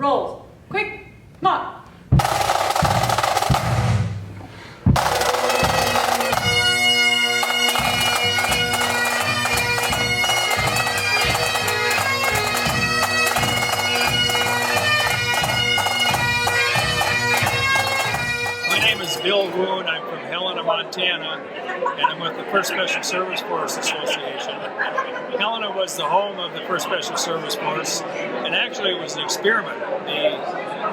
Roll. Quick. Knock. My name is Bill Woon. I'm from Helena, Montana, and I'm with the First Special Service Force Association. Helena was the home of the First Special Service Force, and actually it was an experiment. The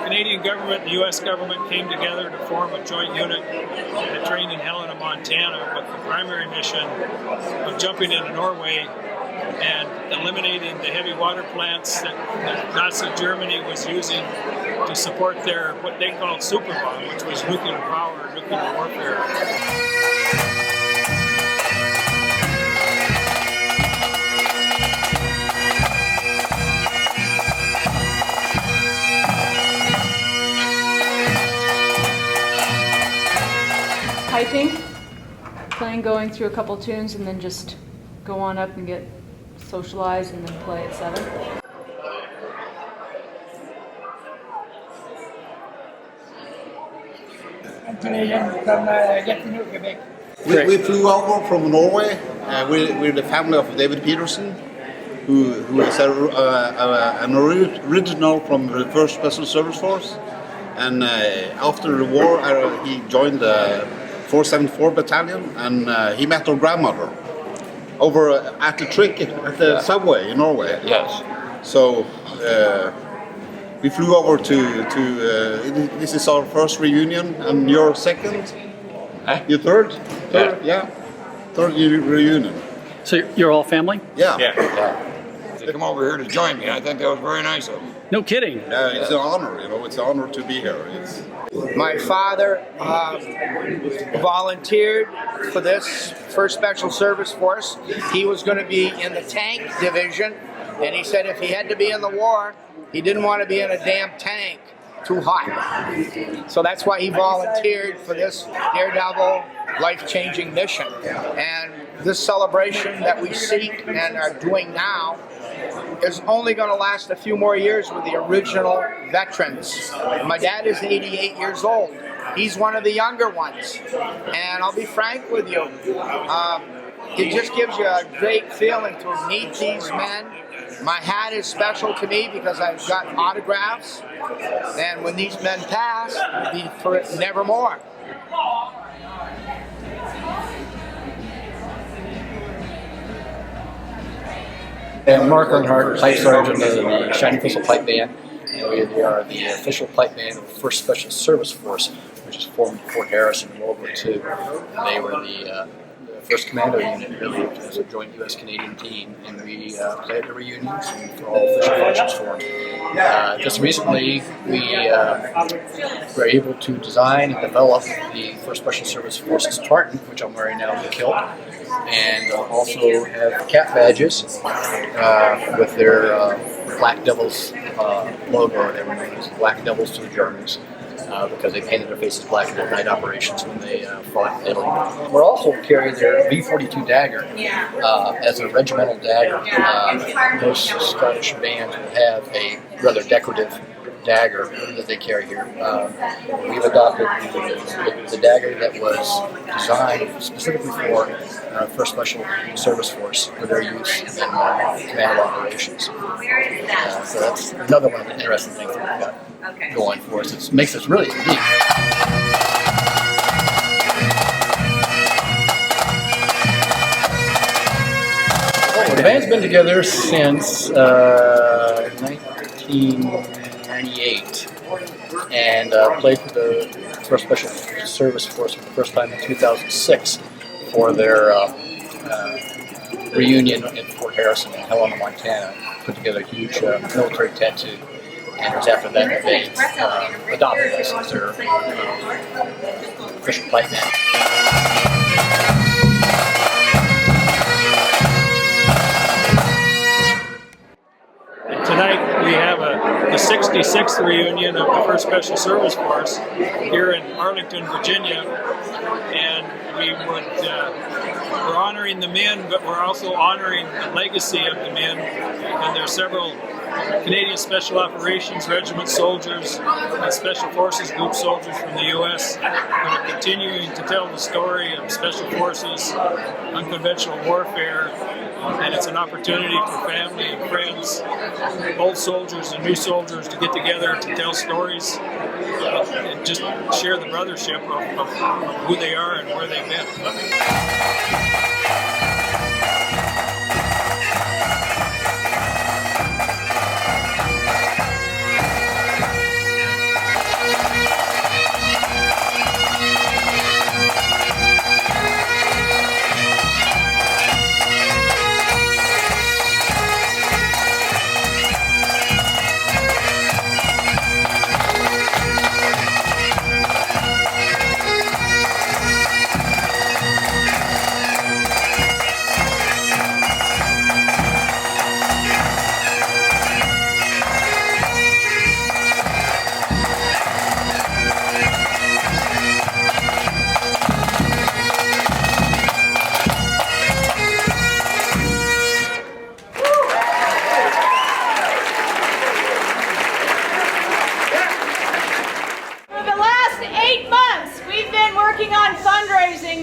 Canadian government and the U.S. government came together to form a joint unit that trained in Helena, Montana, with the primary mission of jumping into Norway and eliminating the heavy water plants that Nazi Germany was using to support their, what they called super bomb, which was nuclear power, nuclear warfare. Piping, playing, going through a couple tunes, and then just go on up and get socialized and then play at 7. We flew over from Norway. We're the family of David Peterson, who is an original from the First Special Service Force. And after the war, he joined the 474 Battalion, and he met our grandmother over at the trick at the subway in Norway. Yes. So we flew over to this is our first reunion, and your second? Your third? Yeah. Third reunion. So you're all family? Yeah. They come over here to join me. I think that was very nice of them. No kidding. It's an honor, it's an honor to be here. My father volunteered for this First Special Service Force. He was going to be in the tank division, and he said if he had to be in the war, he didn't want to be in a damn tank too hot. So that's why he volunteered for this daredevil, life-changing mission. And this celebration that we seek and are doing now is only going to last a few more years with the original veterans. My dad is 88 years old. He's one of the younger ones. And I'll be frank with you, it just gives you a great feeling to meet these men. My hat is special to me because I've got autographs. And when these men pass, it'll be for nevermore. I'm Mark Earnhardt, Pipe Sergeant of the Shining Thistle Pipe Band, and we are the official pipe band of the First Special Service Force, which is formed in Fort Harrison in World War II. They were the first commando unit, really, as a joint U.S.-Canadian team, and we play at the reunions and for all official functions for them. Just recently, we were able to design and develop the First Special Service Forces tartan, which I'm wearing now, the kilt, and also have cap badges with their Black Devils logo. They were known as Black Devils to the Germans because they painted their faces black in their night operations when they fought in Italy. We're also carrying their V-42 dagger as a regimental dagger. Most Scottish bands will have a rather decorative dagger that they carry here. We've adopted the dagger that was designed specifically for First Special Service Force for their use in command operations. So that's another one of the interesting things that we've got going for us. It makes us really unique. The band's been together since 1998 and played for the First Special Service Force for the first time in 2006 for their reunion in Fort Harrison in Helena, Montana. Put together a huge military tattoo, and it was after that that they adopted us as their official pipe band. Tonight we have the 66th reunion of the First Special Service Force here in Arlington, Virginia, and we're honoring the men, but we're also honoring the legacy of the men, and there are several Canadian Special Operations Regiment soldiers and Special Forces Group soldiers from the U.S. that are continuing to tell the story of Special Forces, unconventional warfare, and it's an opportunity for family and friends, old soldiers and new soldiers to get together to tell stories and just share the brothership of who they are and where they've been.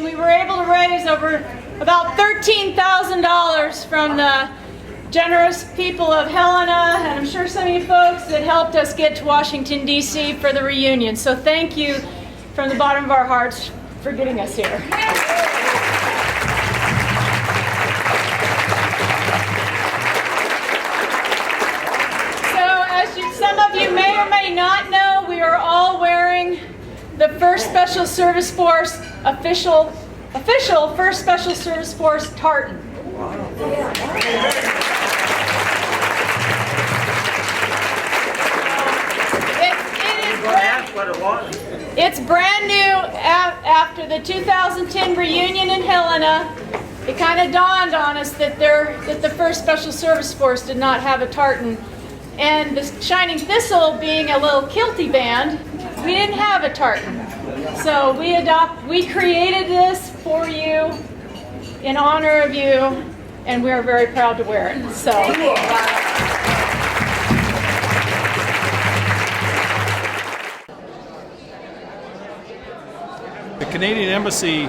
We were able to raise over about $13,000 from the generous people of Helena, and I'm sure some of you folks that helped us get to Washington, D.C. for the reunion. So thank you from the bottom of our hearts for getting us here. Some of you may or may not know, we are all wearing the 1st Special Service Force official 1st Special Service Force tartan. It's brand new after the 2010 reunion in Helena. It kind of dawned on us that the 1st Special Service Force did not have a tartan. And the Shining Thistle being a little kilty band, we didn't have a tartan. So we created this for you, in honor of you, and we are very proud to wear it. So. The Canadian Embassy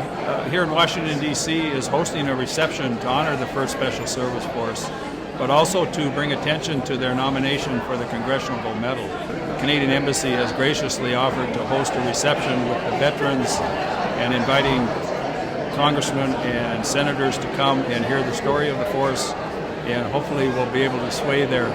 here in Washington, D.C. is hosting a reception to honor the 1st Special Service Force, but also to bring attention to their nomination for the Congressional Gold Medal. The Canadian Embassy has graciously offered to host a reception with the veterans and inviting congressmen and senators to come and hear the story of the force, and hopefully we'll be able to sway their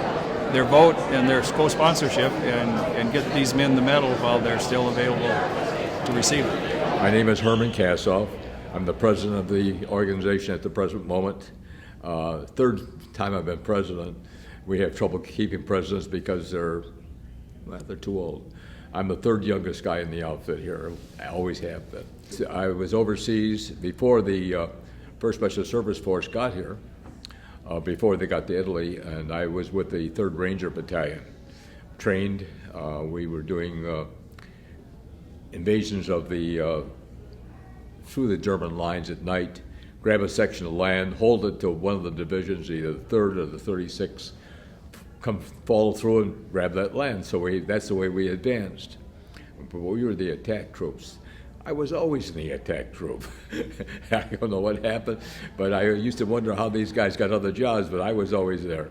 vote and their co-sponsorship and get these men the medal while they're still available to receive it. My name is Herman Kassoff. I'm the president of the organization at the present moment. Third time I've been president. We have trouble keeping presidents because they're too old. I'm the 3rd youngest guy in the outfit here. I always have been. I was overseas before the 1st Special Service Force got here, before they got to Italy, and I was with the 3rd Ranger Battalion. Trained, we were doing invasions of through the German lines at night, grab a section of land, hold it till one of the divisions, either the 3rd or the 36th, come follow through and grab that land. So that's the way we advanced. But we were the attack troops. I was always in the attack troop. I don't know what happened, but I used to wonder how these guys got other jobs, but I was always there.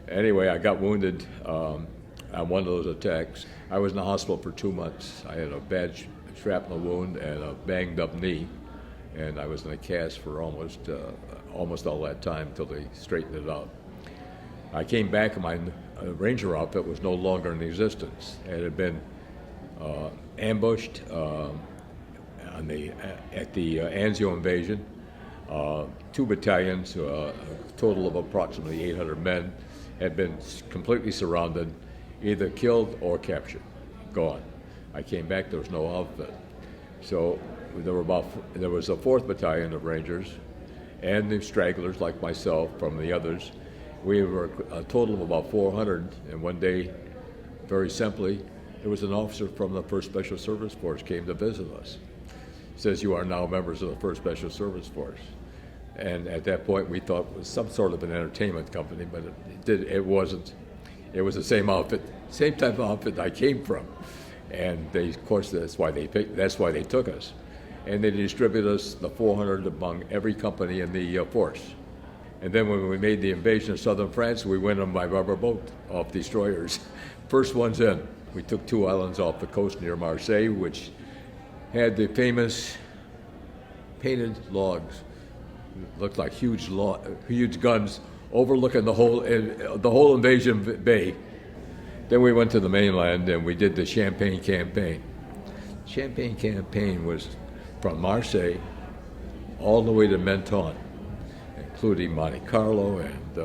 Anyway, I got wounded on one of those attacks. I was in the hospital for 2 months. I had a bad shrapnel wound and a banged up knee, and I was in a cast for almost all that time until they straightened it out. I came back and my Ranger outfit was no longer in existence. It had been ambushed at the Anzio invasion. 2 battalions, a total of approximately 800 men, had been completely surrounded, either killed or captured, gone. I came back, there was no outfit. So there was a 4th Battalion of Rangers and the stragglers like myself from the others. We were a total of about 400, and one day, very simply, there was an officer from the 1st Special Service Force came to visit us. Says, "You are now members of the 1st Special Service Force." And at that point we thought it was some sort of an entertainment company, but it wasn't. It was the same outfit, same type of outfit I came from, and they, of course, that's why they took us, and they distributed us the 400 among every company in the force. And then when we made the invasion of southern France, we went on by rubber boat off destroyers. First ones in. We took 2 islands off the coast near Marseille, which had the famous painted logs, looked like huge guns overlooking the whole invasion bay. Then we went to the mainland and we did the Champagne campaign. Champagne campaign was from Marseille all the way to Menton, including Monte Carlo and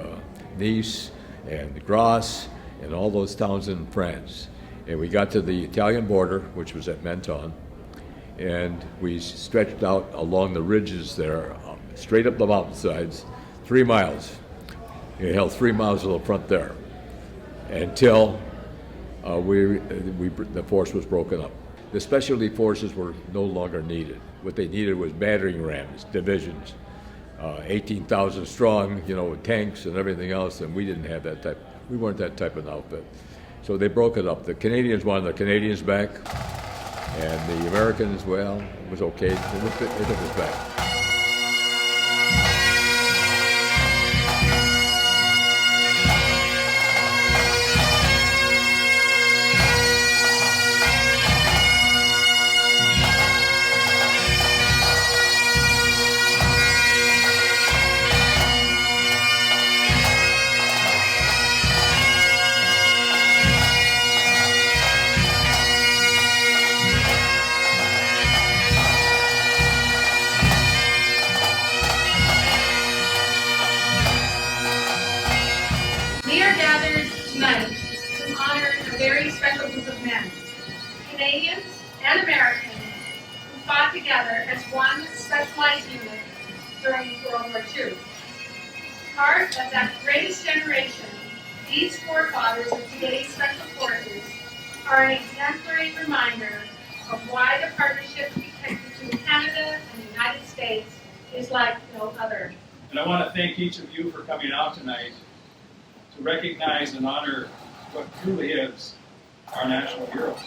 Nice and Grasse and all those towns in France. And we got to the Italian border, which was at Menton, and we stretched out along the ridges there, straight up the mountainsides, 3 miles. We held 3 miles of the front there until the force was broken up. The specialty forces were no longer needed. What they needed was battering rams, divisions, 18,000 strong, with tanks and everything else, and we didn't have that type. We weren't that type of outfit. So they broke it up. The Canadians wanted the Canadians back, and the Americans, well, it was okay. They took us back. We are gathered tonight to honor a very special group of men, Canadians and Americans, who fought together as one specialized unit during World War II. Part of that greatest generation, these forefathers of today's special forces are an exemplary reminder of why the partnership between Canada and the United States is like no other. And I want to thank each of you for coming out tonight to recognize and honor what truly is our national heroes.